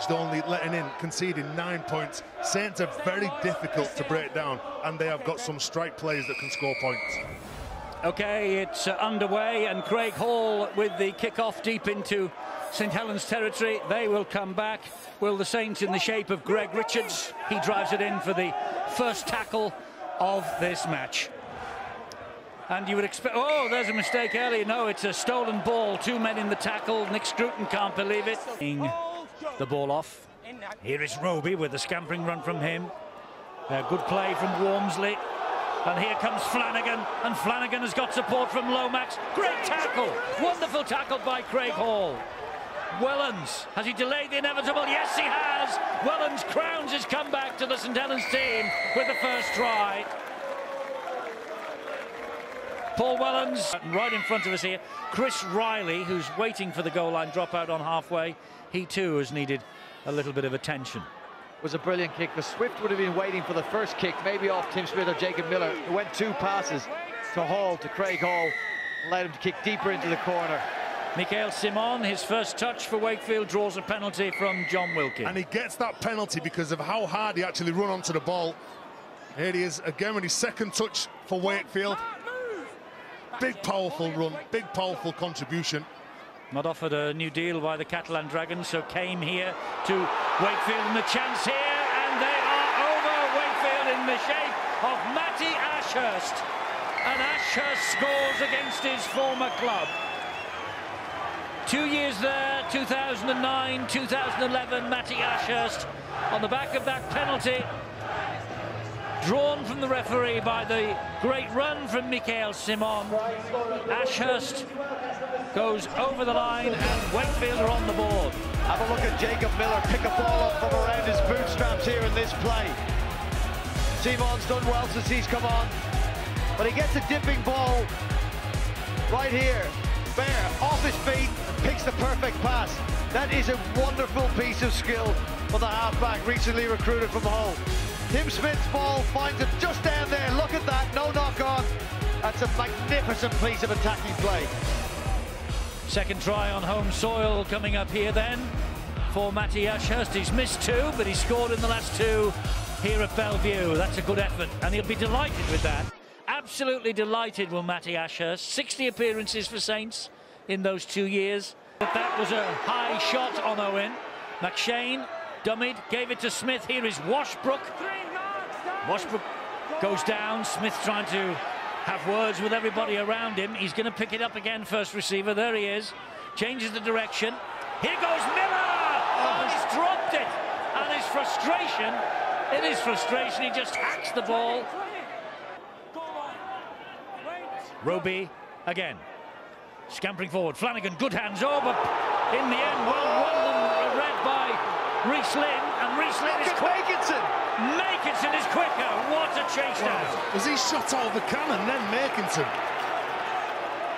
Only letting in, conceding 9 points. Saints are very difficult to break down, and they have got some strike players that can score points. Okay, it's underway, and Craig Hall with the kick-off deep into St Helens territory. They will come back. Will the Saints in the shape of Greg Richards? He drives it in for the first tackle of this match. And you would expect... Oh, there's a mistake earlier. No, it's a stolen ball. 2 men in the tackle. Nick Scruton can't believe it. The ball off. Here is Roby with a scampering run from him. Good play from Wormsley. And here comes Flanagan. And Flanagan has got support from Lomax. Great tackle. Wonderful tackle by Craig Hall. Wellens, has he delayed the inevitable? Yes, he has. Wellens crowns his comeback to the St Helens team with the first try. Paul Wellens right in front of us here. Chris Riley, who's waiting for the goal line dropout on halfway, he too has needed a little bit of attention. It was a brilliant kick. The Swift would have been waiting for the first kick, maybe off Tim Smith or Jacob Miller. It went 2 passes to Hall, to Craig Hall, allowed him to kick deeper into the corner. Mikael Simon, his first touch for Wakefield, draws a penalty from John Wilkin. And he gets that penalty because of how hard he actually run onto the ball. Here he is again with his second touch for Wakefield. Big powerful run, big powerful contribution. Not offered a new deal by the Catalan Dragons, so came here to Wakefield, and the chance here, and they are over Wakefield in the shape of Matty Ashurst. And Ashurst scores against his former club. 2 years there, 2009, 2011, Matty Ashurst on the back of that penalty. Drawn from the referee by the great run from Mikael Simon. Ashurst goes over the line and Wakefield are on the board. Have a look at Jacob Miller pick a ball up from around his bootstraps here in this play. Simon's done well since he's come on, but he gets a dipping ball right here, bare, off his feet, and picks the perfect pass. That is a wonderful piece of skill for the halfback recently recruited from Hull. Tim Smith's ball finds it just down there. Look at that, no knock on. That's a magnificent piece of attacking play. Second try on home soil coming up here then for Matty Ashurst. He's missed 2, but he scored in the last 2 here at Bellevue. That's a good effort, and he'll be delighted with that. Absolutely delighted will Matty Ashurst. 60 appearances for Saints in those 2 years. But that was a high shot on Owen. McShane dummied, gave it to Smith. Here is Washbrook. Washbrook goes down. Smith trying to have words with everybody around him. He's going to pick it up again, first receiver. There he is. Changes the direction. Here goes Miller! Oh, he's dropped it. And his frustration, in his frustration, he just hacks the ball. Roby again. Scampering forward. Flanagan, good hands over. In the end, well read by Rhys Lynn, and Rhys Lynn is quick. Makinson is quicker. What a chase down. Was he shot out of the cannon, then Makinson?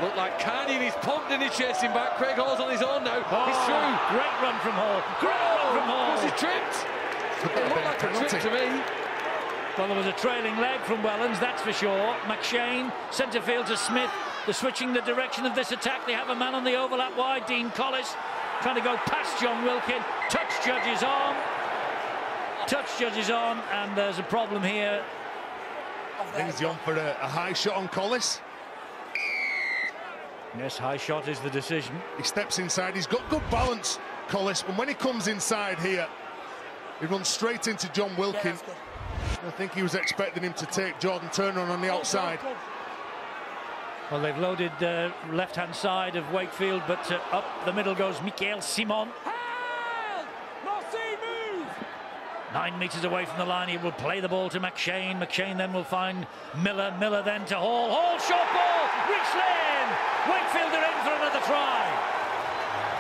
Looked like Carney, and he's pumped and he's chasing back. Craig Hall's on his own now. He's through. Great run from Hall. Great run from Hall. Was he tripped? It looked like a trip to me. Well, there was a trailing leg from Wellens, that's for sure. McShane, centre field to Smith. They're switching the direction of this attack. They have a man on the overlap wide, Dean Collis, trying to go past John Wilkin. Touch judges on. Touch judges on, and there's a problem here. I think he's on for a high shot on Collis. Yes, high shot is the decision. He steps inside. He's got good balance, Collis. And when he comes inside here, he runs straight into John Wilkin. I think he was expecting him to take Jordan Turner on the outside. Well, they've loaded the left-hand side of Wakefield, but up the middle goes Mikael Simon. 9 metres away from the line, he will play the ball to McShane. McShane then will find Miller. Miller then to Hall. Hall, short ball! Rhys Lynn! Wakefield are in for another try.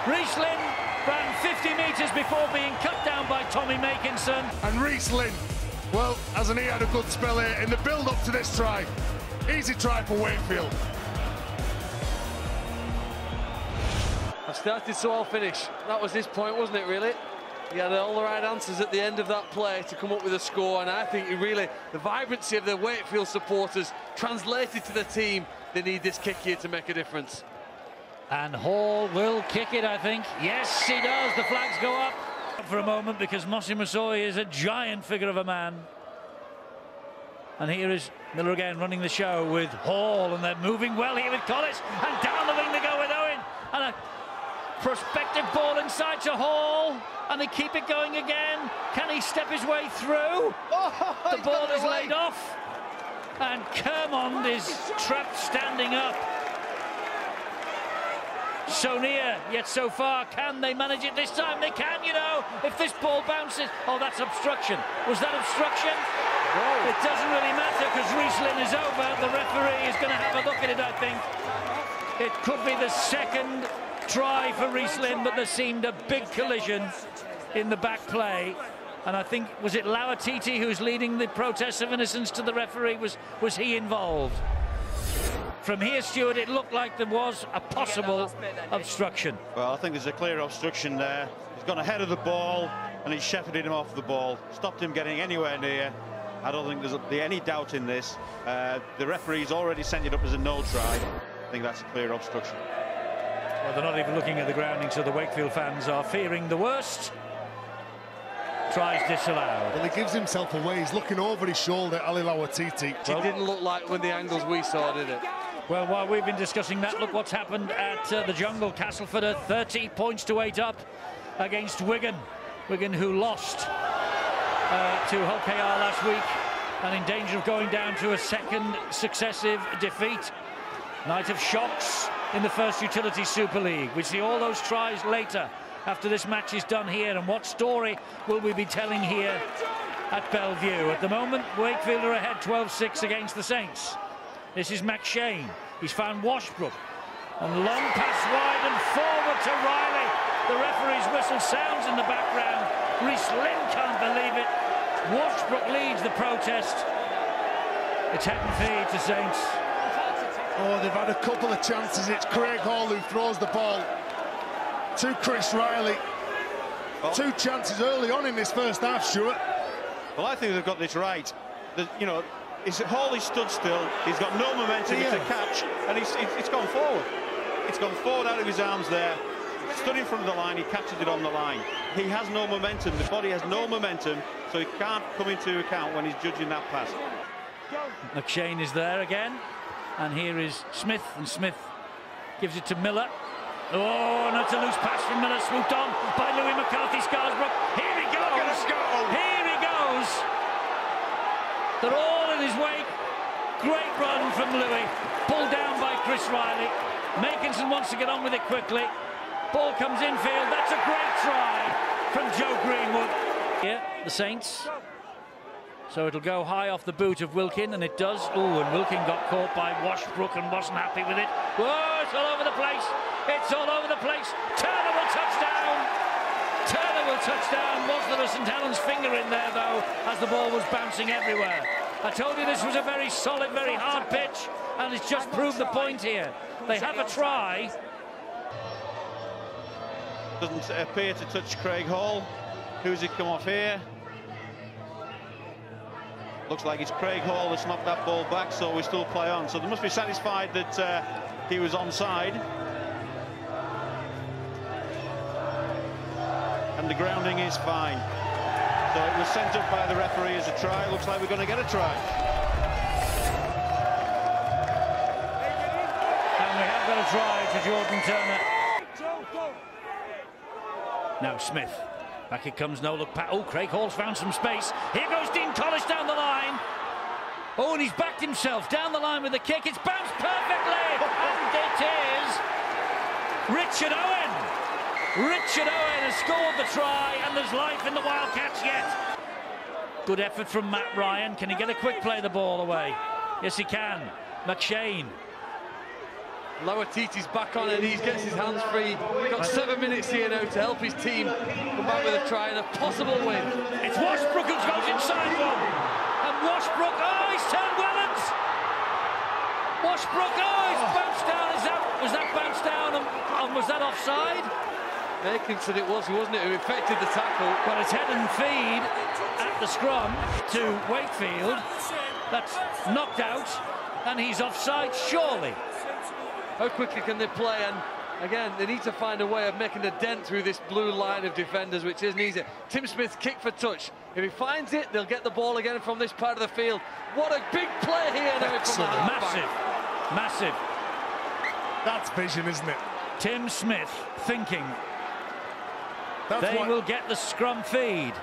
Rhys Lynn ran 50 metres before being cut down by Tommy Makinson. And Rhys Lynn, well, hasn't he had a good spell here in the build-up to this try? Easy try for Wakefield. I started so I'll finish. That was this point, wasn't it, really? He had all the right answers at the end of that play to come up with a score, and I think the vibrancy of the Wakefield supporters translated to the team. They need this kick here to make a difference. And Hall will kick it, I think. Yes, he does. The flags go up for a moment because Mossy Masoi is a giant figure of a man. And here is Miller again running the show with Hall, and they're moving well here with Collis, and down the wing they go with Owen, and a prospective ball inside to Hall, and they keep it going again. Can he step his way through? The ball is laid off, and Kermond is trapped standing up. So near, yet so far. Can they manage it this time? They can, you know, if this ball bounces. Oh, that's obstruction. Was that obstruction? Whoa. It doesn't really matter because Riesling is over. The referee is going to have a look at it, I think. It could be the second try for Riesling, but there seemed a big collision in the back play. And I think, was it Lauatiti who's leading the protest of innocence to the referee? Was he involved? From here, Stuart, it looked like there was a possible obstruction. Well, I think there's a clear obstruction there. He's gone ahead of the ball and he's shepherded him off the ball, stopped him getting anywhere near. I don't think there's any doubt in this. The referee's already sent it up as a no try. I think that's a clear obstruction. Well, they're not even looking at the grounding, so the Wakefield fans are fearing the worst. Tries disallowed. Well, he gives himself away. He's looking over his shoulder, Ali Lauatiti. It didn't look like when the angles we saw, did it? Well, while we've been discussing that, look what's happened at the Jungle. Castleford are 30 points to 8 up against Wigan. Wigan, who lost to Hull KR last week and in danger of going down to a second successive defeat. Night of shocks in the First Utility Super League. We see all those tries later after this match is done here. And what story will we be telling here at Bellevue? At the moment, Wakefield are ahead 12-6 against the Saints. This is McShane. He's found Washbrook. And long pass wide and forward to Riley. The referee's whistle sounds in the background. Rhys Lynn can't believe it. Washbrook leads the protest. It's head and feed to Saints. Oh, they've had a couple of chances. It's Craig Hall who throws the ball to Chris Riley. Well, 2 chances early on in this first half, Stuart. Well, I think they've got this right. You know, Hall is stood still. He's got no momentum. It's a catch, and it's gone forward. It's gone forward out of his arms there. Stood in front of the line. He catches it on the line. He has no momentum. The body has no momentum, so he can't come into account when he's judging that pass. McShane is there again, and here is Smith, and Smith gives it to Miller. Oh, not a loose pass from Miller, swooped on by Louis McCarthy-Scarsbrook. Here he goes! Here he goes! They're all in his wake. Great run from Louis. Pulled down by Chris Riley. Makinson wants to get on with it quickly. Ball comes infield. That's a great try from Joe Greenwood. Here, the Saints. So it'll go high off the boot of Wilkin, and it does. Oh, and Wilkin got caught by Washbrook and wasn't happy with it. Whoa, it's all over the place. It's all over the place. Turner will touch down. Turner will touch down. Was there a St Helens finger in there, though, as the ball was bouncing everywhere? I told you this was a very solid, very hard pitch, and it's just proved the point here. They have a try. Doesn't appear to touch Craig Hall. Who's it come off here? Looks like it's Craig Hall that's knocked that ball back, so we still play on. So they must be satisfied that he was onside. And the grounding is fine. So it was sent up by the referee as a try. Looks like we're going to get a try. And we have got a try to Jordan Turner. Now Smith. Back it comes, no look. Oh, Craig Hall's found some space. Here goes Dean Collis down the line. Oh, and he's backed himself down the line with the kick. It's bounced perfectly. And it is Richard Owen. Richard Owen has scored the try, and there's life in the Wildcats yet. Good effort from Matt Ryan. Can he get a quick play the ball away? Yes, he can. McShane. Lauatiti's back on and he gets his hands free. Got 7 minutes here now to help his team come back with a try and a possible win. It's Washbrook who goes inside one. And Washbrook, oh, he's turned Wellens. Washbrook, oh, he's bounced down. Was that bounced down and was that offside? Makinson it was, wasn't it, who effected the tackle. Well, it's head and feed at the scrum to Wakefield. That's knocked out, and he's offside, surely. How quickly can they play? And again, they need to find a way of making a dent through this blue line of defenders, which isn't easy. Tim Smith kick for touch. If he finds it, they'll get the ball again from this part of the field. What a big play here now from the halfback. Massive. That's vision, isn't it? Tim Smith thinking That's they why, will get the scrum feed.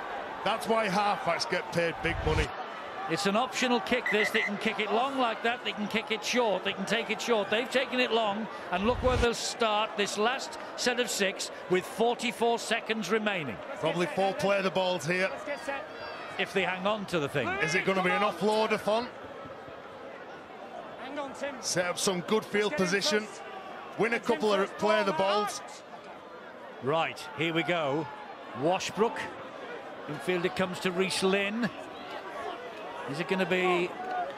That's why halfbacks get paid big money. It's an optional kick, this. They can kick it long like that, they can kick it short, they can take it short. They've taken it long, and look where they'll start this last set of 6 with 44 seconds remaining. Probably full play the balls here. If they hang on to the thing. Is it going to be an offloader, Font? Hang on, Tim. Set up some good field position. Win a couple of play the balls. Right, here we go. Washbrook. Infield it comes to Reece Lynn. Is it going to be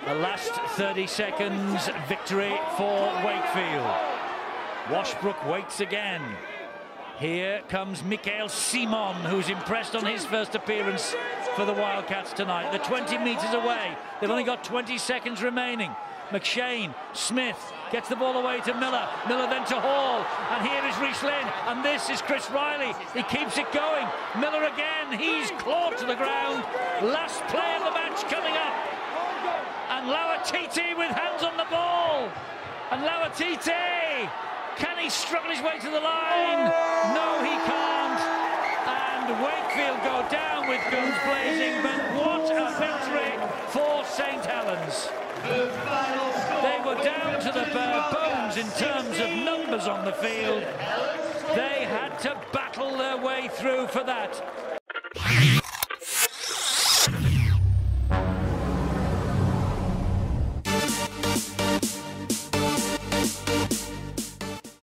the last 30 seconds victory for Wakefield? Washbrook waits again. Here comes Mikael Simon, who's impressed on his first appearance for the Wildcats tonight. They're 20 metres away. They've only got 20 seconds remaining. McShane, Smith gets the ball away to Miller. Miller then to Hall. And here is Reece Lynn. And this is Chris Riley. He keeps it going. Miller again. He's clawed to the ground. Last play of the match coming up. And Lauatiti with hands on the ball. And Lauatiti. Can he struggle his way to the line? No, he can't. And Wakefield go down with guns blazing. But what a victory for St Helens. They were down to the bare bones in terms of numbers on the field. They had to battle their way through for that.